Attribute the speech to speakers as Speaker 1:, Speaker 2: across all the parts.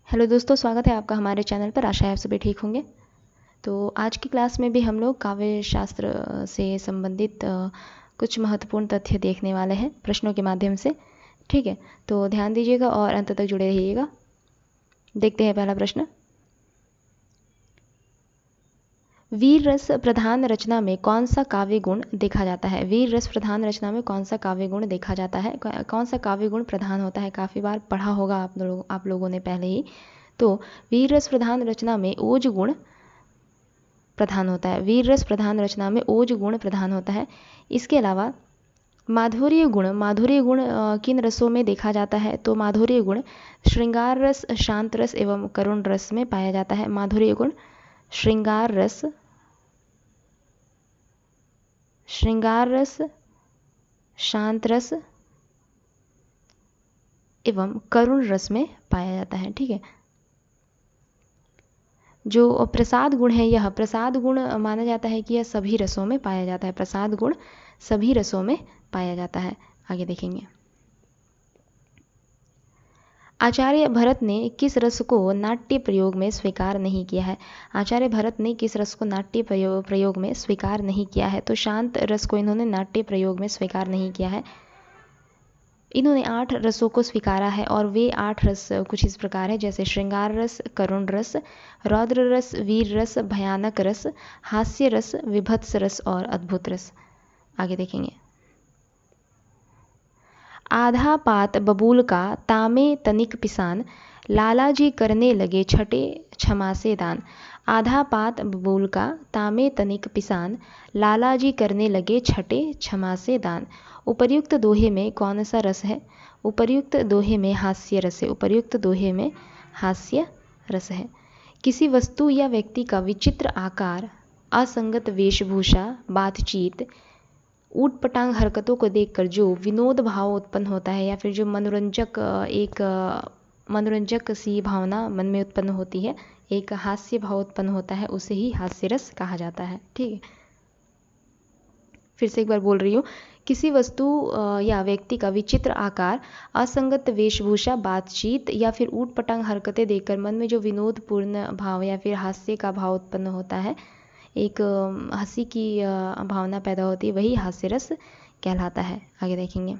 Speaker 1: Hello दोस्तों, स्वागत है आपका हमारे चैनल पर। आशा है आप सभी ठीक होंगे। तो आज की क्लास में भी हम लोग काव्य शास्त्र से संबंधित कुछ महत्वपूर्ण तथ्य देखने वाले हैं प्रश्नों के माध्यम से। ठीक है, तो ध्यान दीजिएगा और अंत तक जुड़े रहिएगा। देखते हैं पहला प्रश्न। वीर रस प्रधान रचना में कौन सा काव्य गुण देखा जाता है? वीर रस प्रधान रचना में कौन सा काव्य गुण देखा जाता है? कौन सा काव्य गुण प्रधान होता है? काफ़ी बार पढ़ा होगा आप लोगों ने पहले ही। तो वीर रस प्रधान रचना में ओज गुण प्रधान होता है। वीर रस प्रधान रचना में ओज गुण प्रधान होता है। इसके अलावा माधुर्य गुण किन रसों में देखा जाता है? तो माधुर्य गुण श्रृंगार रस, शांत रस एवं करुण रस में पाया जाता है। माधुर्य गुण श्रृंगार रस, शांत रस एवं करुण रस में पाया जाता है। ठीक है, जो प्रसाद गुण है, यह प्रसाद गुण माना जाता है कि यह सभी रसों में पाया जाता है। प्रसाद गुण सभी रसों में पाया जाता है। आगे देखेंगे। आचार्य भरत ने किस रस को नाट्य प्रयोग में स्वीकार नहीं किया है? आचार्य भरत ने किस रस को नाट्य प्रयोग में स्वीकार नहीं किया है? तो शांत रस को इन्होंने नाट्य प्रयोग में स्वीकार नहीं किया है। इन्होंने 8 रसों को स्वीकारा है और वे 8 रस कुछ इस प्रकार है, जैसे श्रृंगार रस, करुण रस, रौद्र रस, वीर रस, भयानक रस, हास्य रस, विभत्स रस और अद्भुत रस। आगे देखेंगे। आधा पात बबूल का तामे तनिक पिसान, लालाजी करने लगे छठे क्षमा से दान। आधा पात बबूल का तामे तनिक पिसान, लालाजी करने लगे छठे क्षमा से दान। उपर्युक्त दोहे में कौन सा रस है? उपर्युक्त दोहे में हास्य रस है। उपर्युक्त दोहे में हास्य रस है। किसी वस्तु या व्यक्ति का विचित्र आकार, असंगत वेशभूषा, बातचीत, ऊट पटांग हरकतों को देखकर जो विनोद भाव उत्पन्न होता है या फिर जो मनोरंजक सी भावना मन में उत्पन्न होती है, एक हास्य भाव उत्पन्न होता है, उसे ही हास्य रस कहा जाता है। ठीक है, फिर से एक बार बोल रही हूँ। किसी वस्तु या व्यक्ति का विचित्र आकार, असंगत वेशभूषा, बातचीत या फिर ऊट पटांग हरकतें देखकर मन में जो विनोदपूर्ण भाव या फिर हास्य का भाव उत्पन्न होता है, एक हंसी की भावना पैदा होती है, वही हास्य रस कहलाता है। आगे देखेंगे।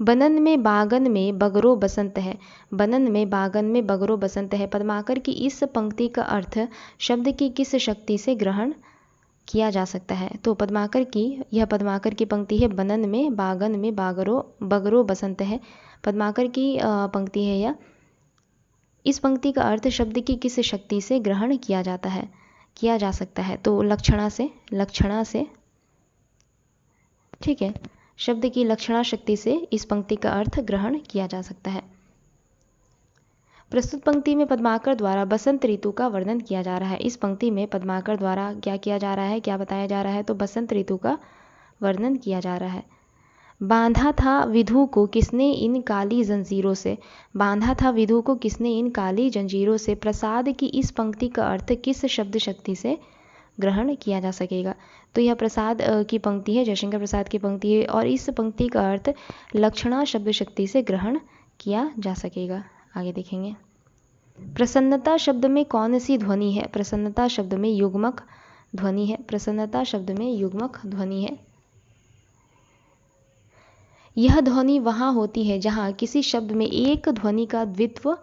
Speaker 1: बनन में बागन में बगरो बसंत है। बनन में बागन में बगरो बसंत है। पद्माकर की इस पंक्ति का अर्थ शब्द की किस शक्ति से ग्रहण किया जा सकता है? तो पद्माकर की पंक्ति है, बनन में बागन में बगरो बसंत है। पद्माकर की पंक्ति है यह। इस पंक्ति का अर्थ शब्द की किस शक्ति से ग्रहण किया जा सकता है? तो लक्षणा से। ठीक है, शब्द की लक्षणा शक्ति से इस पंक्ति का अर्थ ग्रहण किया जा सकता है। प्रस्तुत पंक्ति में पद्माकर द्वारा बसंत ऋतु का वर्णन किया जा रहा है। इस पंक्ति में पद्माकर द्वारा क्या किया जा रहा है, क्या बताया जा रहा है? तो बसंत ऋतु का वर्णन किया जा रहा है। बांधा था विधु को किसने इन काली जंजीरों से। बांधा था विधु को किसने इन काली जंजीरों से। प्रसाद की इस पंक्ति का अर्थ किस शब्द शक्ति से ग्रहण किया जा सकेगा? तो यह प्रसाद की पंक्ति है, जयशंकर प्रसाद की पंक्ति है, और इस पंक्ति का अर्थ लक्षणा शब्द शक्ति से ग्रहण किया जा सकेगा। आगे देखेंगे। प्रसन्नता शब्द में कौन सी ध्वनि है? प्रसन्नता शब्द में युग्मक ध्वनि है। प्रसन्नता शब्द में युग्मक ध्वनि है। यह ध्वनि वहाँ होती है जहाँ किसी शब्द में एक ध्वनि का द्वित्व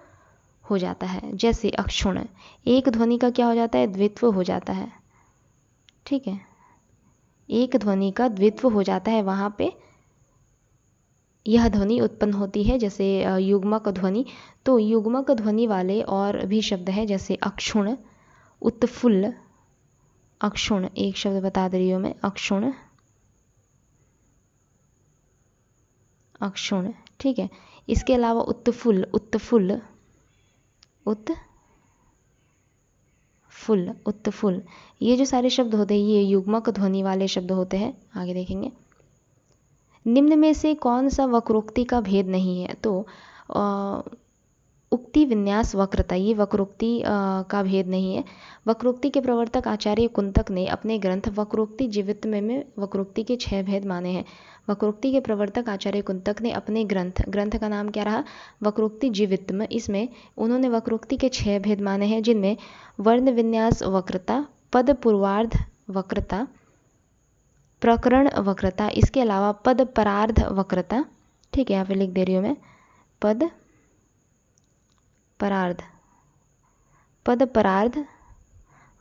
Speaker 1: हो जाता है, जैसे अक्षुण। एक ध्वनि का क्या हो जाता है? द्वित्व हो जाता है। ठीक है, एक ध्वनि का द्वित्व हो जाता है, वहाँ पे यह ध्वनि उत्पन्न होती है, जैसे युग्मक ध्वनि। तो युग्मक ध्वनि वाले और भी शब्द हैं, जैसे अक्षुण, उत्फुल्ल। अक्षुण एक शब्द बता दे रही हूँ मैं, अक्षुण। ठीक है, इसके अलावा उत्फुल्ल, ये जो सारे शब्द होते हैं ये युग्मक ध्वनि वाले शब्द होते हैं। आगे देखेंगे। निम्न में से कौन सा वक्रोक्ति का भेद नहीं है? तो उक्ति विन्यास वक्रता, ये वक्रोक्ति का भेद नहीं है। वक्रोक्ति के प्रवर्तक आचार्य कुंतक ने अपने ग्रंथ वक्रोक्ति जीवितमय में वक्रोक्ति के 6 भेद माने हैं। वक्रोक्ति के प्रवर्तक आचार्य कुंतक ने अपने ग्रंथ का नाम क्या रहा? वक्रोक्ति जीवितम। इसमें उन्होंने वक्रोक्ति के 6 भेद माने हैं, जिनमें वर्ण विन्यास वक्रता, पद पूर्वार्ध वक्रता, प्रकरण वक्रता, इसके अलावा पद परार्ध वक्रता। ठीक है, यहाँ पे लिख दे रही हूँ मैं, पद परार्ध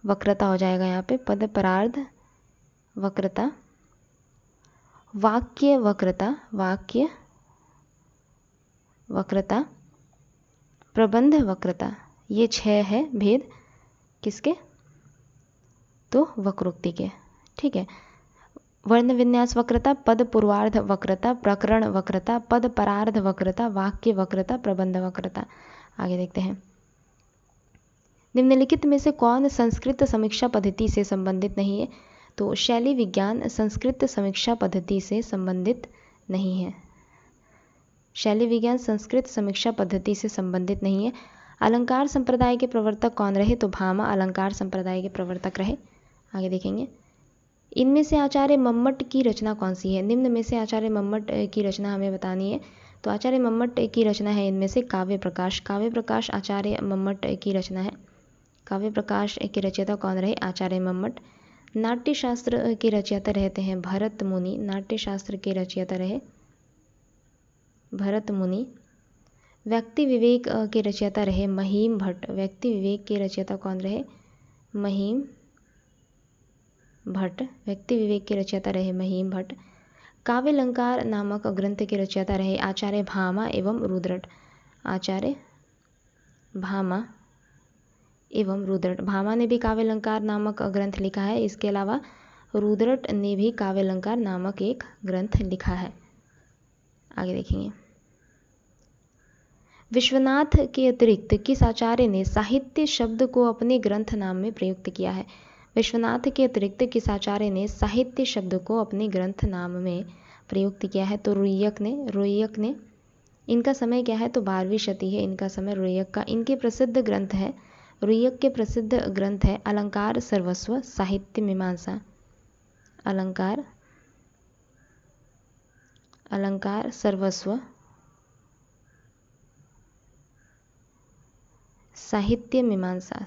Speaker 1: वक्रता हो जाएगा यहाँ पे, पद परार्ध वक्रता, वाक्य वक्रता, प्रबंध वक्रता। ये 6 है भेद किसके? तो वक्रोक्ति के। ठीक है, वर्ण विन्यास वक्रता, पद पूर्वार्ध वक्रता, प्रकरण वक्रता, पद परार्ध वक्रता, वाक्य वक्रता, प्रबंध वक्रता। आगे देखते हैं, निम्नलिखित में से कौन संस्कृत समीक्षा पद्धति से संबंधित नहीं है? तो शैली विज्ञान संस्कृत समीक्षा पद्धति से संबंधित नहीं है। शैली विज्ञान संस्कृत समीक्षा पद्धति से संबंधित नहीं है। अलंकार संप्रदाय के प्रवर्तक कौन रहे? तो भामा अलंकार संप्रदाय के प्रवर्तक रहे। आगे देखेंगे, इनमें से आचार्य मम्मट की रचना कौन सी है? निम्न में से आचार्य मम्मट की रचना हमें बतानी है। तो आचार्य मम्मट की रचना है इनमें से काव्य प्रकाश। काव्य प्रकाश आचार्य मम्मट की रचना है। काव्य प्रकाश के रचयिता कौन रहे? आचार्य मम्मट। नाट्यशास्त्र के रचयिता रहते हैं भरत मुनि। नाट्यशास्त्र के रचयिता रहे भरत मुनि। व्यक्ति विवेक के रचयिता रहे महीम भट्ट। व्यक्ति विवेक के रचयिता कौन रहे? महीम भट्ट। व्यक्ति विवेक के रचयिता रहे महीम भट्ट। काव्यालंकार नामक ग्रंथ के रचयिता रहे आचार्य भामा एवं रुद्रट। आचार्य भामा एवं रुद्रट। भामा ने भी काव्यालंकार नामक ग्रंथ लिखा है। इसके अलावा रुद्रट ने भी काव्यालंकार नामक एक ग्रंथ लिखा है। आगे देखेंगे, विश्वनाथ के अतिरिक्त किस आचार्य ने साहित्य शब्द को अपने ग्रंथ नाम में प्रयुक्त किया है? विश्वनाथ के अतिरिक्त किस आचार्य ने साहित्य शब्द को अपने ग्रंथ नाम में प्रयुक्त किया है? तो रुय्यक ने। इनका समय क्या है? तो 12वीं शती है इनका समय रुय्यक का। इनके प्रसिद्ध ग्रंथ है, रुय्यक के प्रसिद्ध ग्रंथ है अलंकार सर्वस्व, साहित्य मीमांसा। अलंकार सर्वस्व, साहित्य मीमांसा।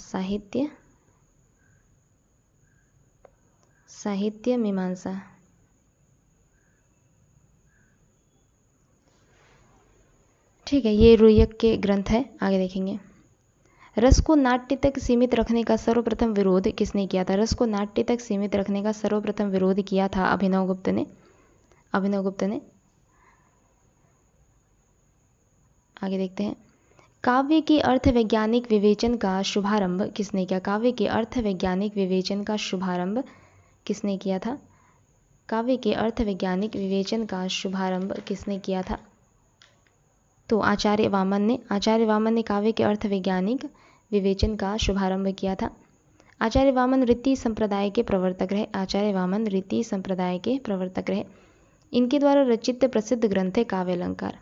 Speaker 1: साहित्य मीमांसा। ठीक है, ये रुय्यक के ग्रंथ है। आगे देखेंगे, रस को नाट्य तक सीमित रखने का सर्वप्रथम विरोध किसने किया था? रस को नाट्य तक सीमित रखने का सर्वप्रथम विरोध किया था अभिनवगुप्त ने। आगे देखते हैं, काव्य के अर्थ वैज्ञानिक विवेचन का शुभारंभ किसने किया? काव्य के अर्थ वैज्ञानिक विवेचन का शुभारंभ किसने किया था? काव्य के अर्थ वैज्ञानिक विवेचन का शुभारंभ किसने किया था? तो आचार्य वामन ने। आचार्य वामन ने काव्य के अर्थ वैज्ञानिक विवेचन का शुभारंभ किया था। आचार्य वामन रीति संप्रदाय के प्रवर्तक रहे। आचार्य वामन रीति संप्रदाय के प्रवर्तक रहे। इनके द्वारा रचित प्रसिद्ध ग्रंथ है काव्यालंकार।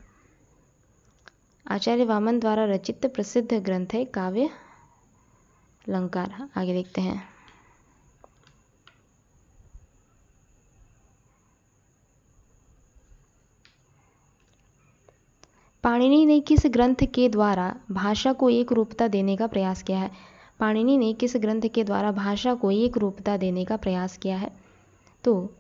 Speaker 1: आचार्य वामन द्वारा रचित प्रसिद्ध ग्रंथ है काव्यालंकार। आगे देखते हैं, पाणिनि ने किस ग्रंथ के द्वारा भाषा को एक रूपता देने का प्रयास किया है? पाणिनि ने किस ग्रंथ के द्वारा भाषा को एक रूपता देने का प्रयास किया है? तो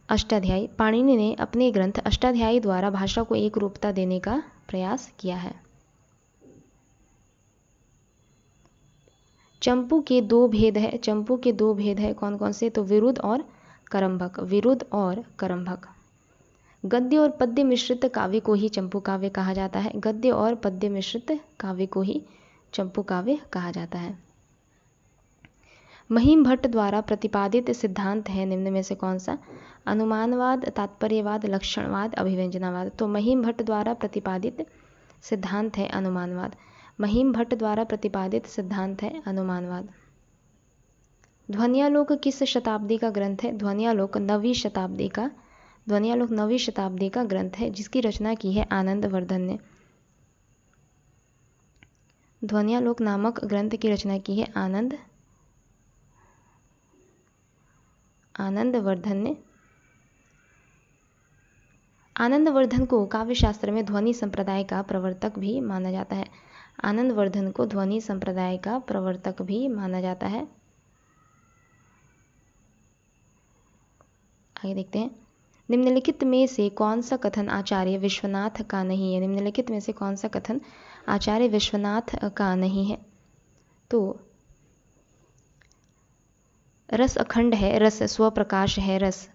Speaker 1: अष्टाध्यायी। पाणिनि ने अपने ग्रंथ अष्टाध्यायी द्वारा भाषा को एक रूपता देने का प्रयास किया है। चंपू के 2 भेद है। चंपू के 2 भेद है कौन कौन से? तो विरुद्ध और करम्भक। विरुद्ध और करम्भक। गद्य और पद्य मिश्रित काव्य को ही चंपू काव्य कहा जाता है। गद्य और पद्य मिश्रित काव्य को ही चंपू काव्य कहा जाता है। महीम भट्ट द्वारा प्रतिपादित सिद्धांत है निम्न में से कौन सा? अनुमानवाद, तात्पर्यवाद, लक्षणवाद, अभिव्यंजनावाद। तो महीम भट्ट द्वारा प्रतिपादित सिद्धांत है अनुमानवाद। महीम भट्ट द्वारा प्रतिपादित सिद्धांत है अनुमानवाद। ध्वन्यालोक किस शताब्दी का ग्रंथ है? ध्वन्यालोक 9वीं शताब्दी का ग्रंथ है, जिसकी रचना की है आनंदवर्धन ने। ध्वन्यालोक नामक ग्रंथ की रचना की है आनंदवर्धन ने। आनंदवर्धन को काव्यशास्त्र में ध्वनि संप्रदाय का प्रवर्तक भी माना जाता है। आनंदवर्धन को ध्वनि संप्रदाय का प्रवर्तक भी माना जाता है। आगे देखते हैं, निम्नलिखित में से कौन सा कथन आचार्य विश्वनाथ का नहीं है? निम्नलिखित में से कौन सा कथन आचार्य विश्वनाथ का नहीं है? तो रस अखंड है, रस स्वप्रकाश है, रस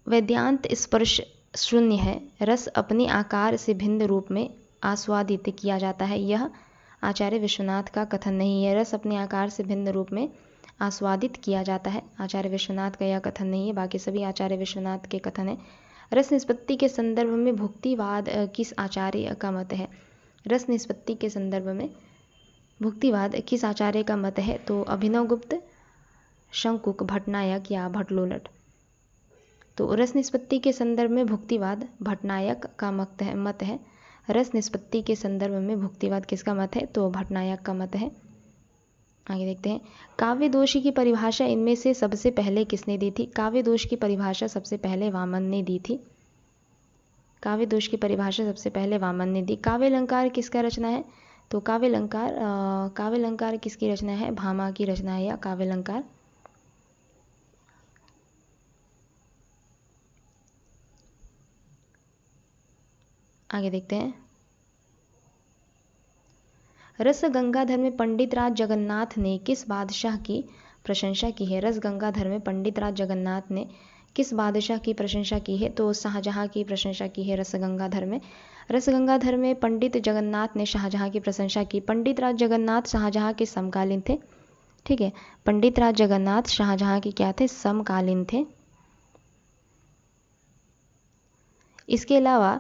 Speaker 1: वेद्यांत स्पर्श शून्य है, रस अपने आकार से भिन्न रूप में आस्वादित किया जाता है, यह आचार्य विश्वनाथ का कथन नहीं है। रस अपने आकार से भिन्न रूप में आस्वादित किया जाता है, आचार्य विश्वनाथ का यह कथन नहीं है। बाकी सभी आचार्य विश्वनाथ के कथन है। रस निष्पत्ति के संदर्भ में भुक्तिवाद किस आचार्य का मत है? रस निष्पत्ति के संदर्भ में भुक्तिवाद किस आचार्य का मत है? तो अभिनवगुप्त, शंकुक, भट्टनायक या भट्टलोलट। तो रस निष्पत्ति के संदर्भ में भुक्तिवाद भट्टनायक का मत है। रस निष्पत्ति के संदर्भ में भुक्तिवाद किसका मत है? तो भट्टनायक का मत है। आगे देखते हैं, काव्य दोष की परिभाषा इनमें से सबसे पहले किसने दी थी? काव्य दोष की परिभाषा सबसे पहले वामन ने दी थी। काव्य दोष की परिभाषा सबसे पहले वामन ने दी। काव्य अलंकार किसका रचना है? तो काव्य अलंकार किसकी रचना है? भामा की रचना है या काव्य अलंकार। आगे देखते हैं, रस गंगाधर में पंडित राज जगन्नाथ ने किस बादशाह की प्रशंसा की है? रस गंगाधर में पंडित राज जगन्नाथ ने किस बादशाह की प्रशंसा की है? तो शाहजहां की प्रशंसा की है रस गंगाधर में। रस गंगाधर में पंडित जगन्नाथ ने शाहजहां की प्रशंसा की। पंडित राज जगन्नाथ शाहजहां के समकालीन थे। ठीक है, पंडित राज जगन्नाथ शाहजहां के क्या थे? समकालीन थे। इसके अलावा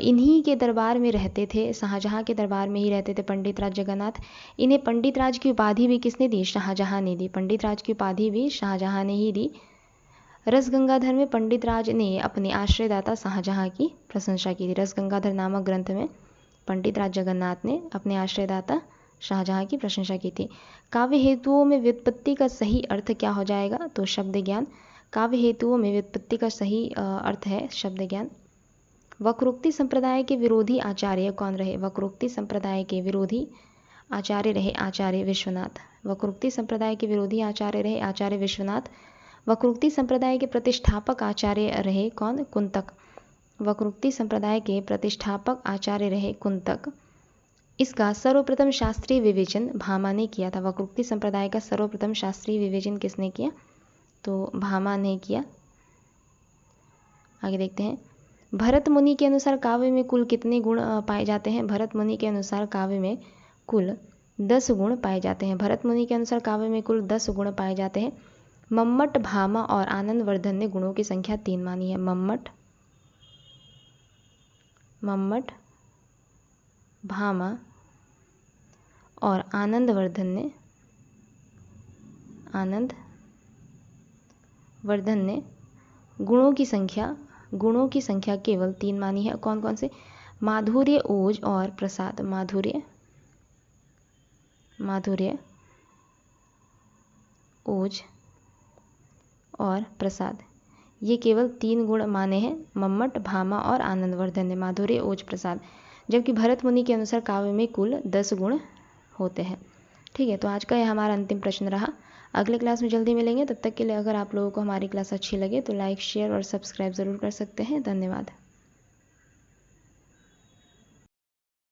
Speaker 1: इन्हीं के दरबार में रहते थे, शाहजहां के दरबार में ही रहते थे पंडित राज जगन्नाथ। इन्हें पंडित राज की उपाधि भी किसने दी? शाहजहां ने दी। पंडित राज की उपाधि भी शाहजहां ने ही दी। रस गंगाधर में पंडित राज ने अपने आश्रयदाता शाहजहां की प्रशंसा की थी। रस गंगाधर नामक ग्रंथ में पंडित राज जगन्नाथ ने अपने आश्रयदाता शाहजहां की प्रशंसा की थी। काव्य हेतुओं में व्युत्पत्ति का सही अर्थ क्या हो जाएगा? तो शब्द ज्ञान। काव्य हेतुओं में व्युत्पत्ति का सही अर्थ है शब्द ज्ञान। वक्रोक्ति संप्रदाय के विरोधी आचार्य कौन रहे? वक्रोक्ति संप्रदाय के विरोधी आचार्य रहे आचार्य विश्वनाथ। वक्रोक्ति संप्रदाय के विरोधी आचार्य रहे आचार्य विश्वनाथ। वक्रोक्ति संप्रदाय के प्रतिष्ठापक आचार्य रहे कौन? कुंतक। वक्रोक्ति संप्रदाय के प्रतिष्ठापक आचार्य रहे कुंतक। इसका सर्वप्रथम शास्त्रीय विवेचन भामा ने किया था। वक्रोक्ति संप्रदाय का सर्वप्रथम शास्त्रीय विवेचन किसने किया? तो भामा ने किया। आगे देखते हैं, भरत मुनि के अनुसार काव्य में कुल कितने गुण पाए जाते हैं? भरत मुनि के अनुसार काव्य में कुल 10 गुण पाए जाते हैं। भरत मुनि के अनुसार काव्य में कुल 10 गुण पाए जाते हैं। मम्मट, भामा और आनंदवर्धन ने गुणों की संख्या 3 मानी है। मम्मट, भामा और आनंदवर्धन ने गुणों की संख्या केवल 3 मानी है। कौन कौन से? माधुर्य, ओज और प्रसाद। माधुर्य, ओज और प्रसाद, ये केवल 3 गुण माने हैं मम्मट, भामा और आनंदवर्धन ने। माधुर्य, ओज, प्रसाद। जबकि भरत मुनि के अनुसार काव्य में कुल 10 गुण होते हैं। ठीक है, तो आज का यह हमारा अंतिम प्रश्न रहा। अगले क्लास में जल्दी मिलेंगे। तब तक के लिए अगर आप लोगों को हमारी क्लास अच्छी लगे तो लाइक, शेयर और सब्सक्राइब ज़रूर कर सकते हैं। धन्यवाद।